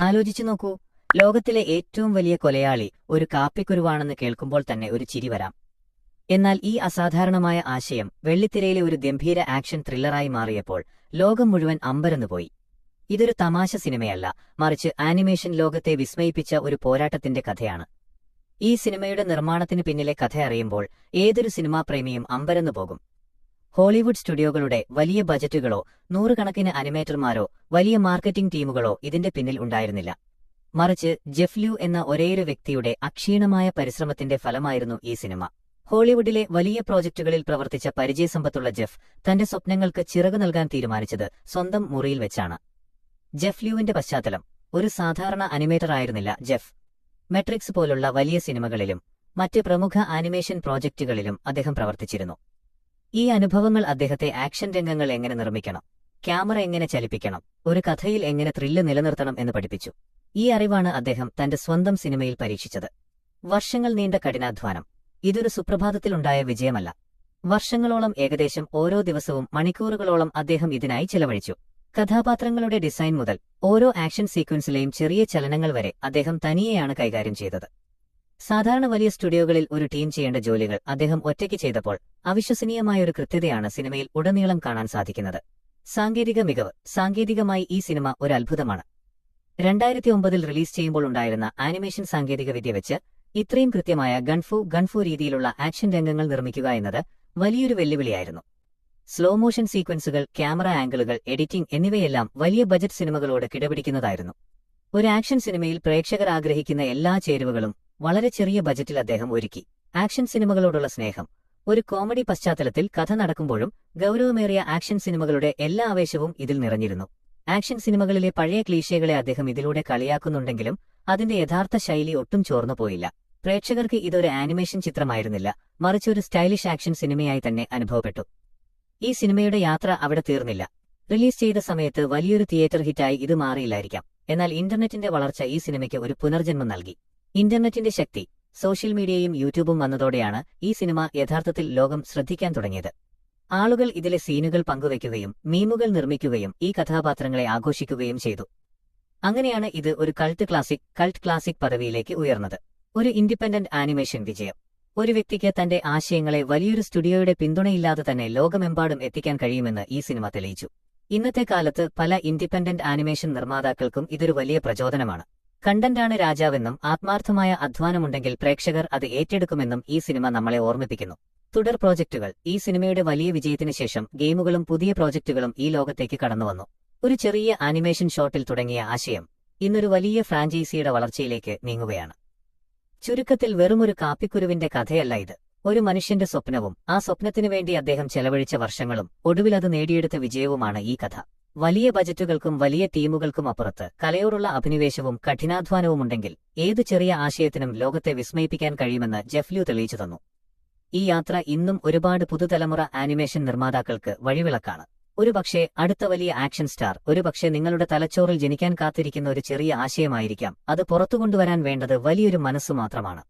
ആലോചിച്ചു നോക്കൂ, ലോകത്തിലെ ഏറ്റവും വലിയ കൊലയാളി ഒരു കാപ്പിക്കുരുവാണെന്ന് കേൾക്കുമ്പോൾ തന്നെ ഒരു ചിരി വരാം. എന്നാൽ ഈ അസാധാരണമായ ആശയം വെള്ളിത്തിരയിലെ ഒരു ഗംഭീര ആക്ഷൻ ത്രില്ലറായി മാറിയപ്പോൾ ലോകം മുഴുവൻ അമ്പരന്നുപോയി. ഇതൊരു തമാശ സിനിമയല്ല, മറിച്ച് ആനിമേഷൻ ലോകത്തെ വിസ്മയിപ്പിച്ച ഒരു പോരാട്ടത്തിന്റെ കഥയാണ്. ഈ സിനിമയുടെ നിർമ്മാണത്തിന് പിന്നിലെ കഥ അറിയുമ്പോൾ ഏതൊരു സിനിമാ പ്രേമിയും അമ്പരന്നുപോകും. ഹോളിവുഡ് സ്റ്റുഡിയോകളുടെ വലിയ ബജറ്റുകളോ നൂറുകണക്കിന് അനിമേറ്റർമാരോ വലിയ മാർക്കറ്റിംഗ് ടീമുകളോ ഇതിന്റെ പിന്നിൽ ഉണ്ടായിരുന്നില്ല. മറിച്ച് ജെഫ് ലൂ എന്ന ഒരേയൊരു വ്യക്തിയുടെ അക്ഷീണമായ പരിശ്രമത്തിന്റെ ഫലമായിരുന്നു ഈ സിനിമ. ഹോളിവുഡിലെ വലിയ പ്രോജക്റ്റുകളിൽ പ്രവർത്തിച്ച പരിചയസമ്പത്തുള്ള ജെഫ് തന്റെ സ്വപ്നങ്ങൾക്ക് ചിറകു നൽകാൻ തീരുമാനിച്ചത് സ്വന്തം മുറിയിൽ വെച്ചാണ്. ജെഫ് ലൂവിന്റെ പശ്ചാത്തലം ഒരു സാധാരണ അനിമേറ്ററായിരുന്നില്ല. ജെഫ് മെട്രിക്സ് പോലുള്ള വലിയ സിനിമകളിലും മറ്റ് പ്രമുഖ ആനിമേഷൻ പ്രോജക്റ്റുകളിലും അദ്ദേഹം പ്രവർത്തിച്ചിരുന്നു. ഈ അനുഭവങ്ങൾ അദ്ദേഹത്തെ ആക്ഷൻ രംഗങ്ങൾ എങ്ങനെ നിർമ്മിക്കണം, ക്യാമറ എങ്ങനെ ചലിപ്പിക്കണം, ഒരു കഥയിൽ എങ്ങനെ ത്രില്ല് നിലനിർത്തണം എന്ന് പഠിപ്പിച്ചു. ഈ അറിവാണ് അദ്ദേഹം തന്റെ സ്വന്തം സിനിമയിൽ പരീക്ഷിച്ചത്. വർഷങ്ങൾ നീണ്ട കഠിനാധ്വാനം. ഇതൊരു സുപ്രഭാതത്തിലുണ്ടായ വിജയമല്ല. വർഷങ്ങളോളം, ഏകദേശം ഓരോ ദിവസവും മണിക്കൂറുകളോളം അദ്ദേഹം ഇതിനായി ചെലവഴിച്ചു. കഥാപാത്രങ്ങളുടെ ഡിസൈൻ മുതൽ ഓരോ ആക്ഷൻ സീക്വൻസിലെയും ചെറിയ ചലനങ്ങൾ വരെ അദ്ദേഹം തനിയെയാണ് കൈകാര്യം ചെയ്തത്. സാധാരണ വലിയ സ്റ്റുഡിയോകളിൽ ഒരു ടീം ചെയ്യേണ്ട ജോലികൾ അദ്ദേഹം ഒറ്റയ്ക്ക് ചെയ്തപ്പോൾ അവിശ്വസനീയമായൊരു കൃത്യതയാണ് സിനിമയിൽ ഉടനീളം കാണാൻ സാധിക്കുന്നത്. സാങ്കേതിക മികവ്. സാങ്കേതികമായി ഈ സിനിമ ഒരു അത്ഭുതമാണ്. 2009 റിലീസ് ചെയ്യുമ്പോൾ ഉണ്ടായിരുന്ന ആനിമേഷൻ സാങ്കേതികവിദ്യ വെച്ച് ഇത്രയും കൃത്യമായ ഗൺഫു രീതിയിലുള്ള ആക്ഷൻ രംഗങ്ങൾ നിർമ്മിക്കുക എന്നത് വലിയൊരു വെല്ലുവിളിയായിരുന്നു. സ്ലോ മോഷൻ സീക്വൻസുകൾ, ക്യാമറ ആംഗിളുകൾ, എഡിറ്റിംഗ് എന്നിവയെല്ലാം വലിയ ബജറ്റ് സിനിമകളോട് കിടപിടിക്കുന്നതായിരുന്നു. ഒരു ആക്ഷൻ സിനിമയിൽ പ്രേക്ഷകർ ആഗ്രഹിക്കുന്ന എല്ലാ ചേരുവകളും വളരെ ചെറിയ ബജറ്റിൽ അദ്ദേഹം ഒരുക്കി. ആക്ഷൻ സിനിമകളോടുള്ള സ്നേഹം. ഒരു കോമഡി പശ്ചാത്തലത്തിൽ കഥ നടക്കുമ്പോഴും ഗൌരവമേറിയ ആക്ഷൻ സിനിമകളുടെ എല്ലാ ആവേശവും ഇതിൽ നിറഞ്ഞിരുന്നു. ആക്ഷൻ സിനിമകളിലെ പഴയ ക്ലീശകളെ അദ്ദേഹം ഇതിലൂടെ കളിയാക്കുന്നുണ്ടെങ്കിലും അതിന്റെ യഥാർത്ഥ ശൈലി ഒട്ടും ചോർന്നുപോയില്ല. പ്രേക്ഷകർക്ക് ഇതൊരു ആനിമേഷൻ ചിത്രമായിരുന്നില്ല, മറിച്ച് ഒരു സ്റ്റൈലിഷ് ആക്ഷൻ സിനിമയായി തന്നെ അനുഭവപ്പെട്ടു. ഈ സിനിമയുടെ യാത്ര അവിടെ തീർന്നില്ല. റിലീസ് ചെയ്ത സമയത്ത് വലിയൊരു തിയേറ്റർ ഹിറ്റായി ഇത് മാറിയില്ലായിരിക്കാം. എന്നാൽ ഇന്റർനെറ്റിന്റെ വളർച്ച ഈ സിനിമയ്ക്ക് ഒരു പുനർജന്മം നൽകി. ഇന്റർനെറ്റിന്റെ ശക്തി, സോഷ്യൽ മീഡിയയും യൂട്യൂബും വന്നതോടെയാണ് ഈ സിനിമ യഥാർത്ഥത്തിൽ ലോകം ശ്രദ്ധിക്കാൻ തുടങ്ങിയത്. ആളുകൾ ഇതിലെ സീനുകൾ പങ്കുവയ്ക്കുകയും മീമുകൾ നിർമ്മിക്കുകയും ഈ കഥാപാത്രങ്ങളെ ആഘോഷിക്കുകയും ചെയ്തു. അങ്ങനെയാണ് ഇത് ഒരു കൾട്ട് ക്ലാസിക് പദവിയിലേക്ക് ഉയർന്നത്. ഒരു ഇൻഡിപെൻഡന്റ് ആനിമേഷൻ വിജയം. ഒരു വ്യക്തിക്ക് തന്റെ ആശയങ്ങളെ വലിയൊരു സ്റ്റുഡിയോയുടെ പിന്തുണയില്ലാതെ തന്നെ ലോകമെമ്പാടും എത്തിക്കാൻ കഴിയുമെന്ന് ഈ സിനിമ തെളിയിച്ചു. ഇന്നത്തെ കാലത്ത് പല ഇൻഡിപെൻഡന്റ് ആനിമേഷൻ നിർമ്മാതാക്കൾക്കും ഇതൊരു വലിയ പ്രചോദനമാണ്. കണ്ടന്റാണ് രാജാവെന്നും ആത്മാർത്ഥമായ അധ്വാനമുണ്ടെങ്കിൽ പ്രേക്ഷകർ അത് ഏറ്റെടുക്കുമെന്നും ഈ സിനിമ നമ്മളെ ഓർമ്മിപ്പിക്കുന്നു. തുടർ പ്രോജക്റ്റുകൾ. ഈ സിനിമയുടെ വലിയ വിജയത്തിന് ശേഷം ഗെയിമുകളും പുതിയ പ്രോജക്റ്റുകളും ഈ ലോകത്തേക്ക് കടന്നുവന്നു. ഒരു ചെറിയ ആനിമേഷൻ ഷോട്ടിൽ തുടങ്ങിയ ആശയം ഇന്നൊരു വലിയ ഫ്രാഞ്ചൈസിയുടെ വളർച്ചയിലേക്ക് നീങ്ങുകയാണ്. ചുരുക്കത്തിൽ, വെറുമൊരു കാപ്പിക്കുരുവിന്റെ കഥയല്ല ഇത്. ഒരു മനുഷ്യന്റെ സ്വപ്നവും ആ സ്വപ്നത്തിനു വേണ്ടി അദ്ദേഹം ചെലവഴിച്ച വർഷങ്ങളും ഒടുവിലത് നേടിയെടുത്ത വിജയവുമാണ് ഈ കഥ. വലിയ ബജറ്റുകൾക്കും വലിയ ടീമുകൾക്കും അപ്പുറത്ത് കലയോടുള്ള അഭിനിവേശവും കഠിനാധ്വാനവുമുണ്ടെങ്കിൽ ഏതു ചെറിയ ആശയത്തിനും ലോകത്തെ വിസ്മയിപ്പിക്കാൻ കഴിയുമെന്ന് ജെഫ് ലൂ തെളിയിച്ചു തന്നു. ഈ യാത്ര ഇന്നും ഒരുപാട് പുതുതലമുറ ആനിമേഷൻ നിർമ്മാതാക്കൾക്ക് വഴിവിളക്കാണ്. ഒരുപക്ഷേ അടുത്ത വലിയ ആക്ഷൻ സ്റ്റാർ, ഒരുപക്ഷേ നിങ്ങളുടെ തലച്ചോറിൽ ജനിക്കാൻ കാത്തിരിക്കുന്ന ഒരു ചെറിയ ആശയമായിരിക്കാം. അത് പുറത്തുകൊണ്ടുവരാൻ വേണ്ടത് വലിയൊരു മനസ്സു മാത്രമാണ്.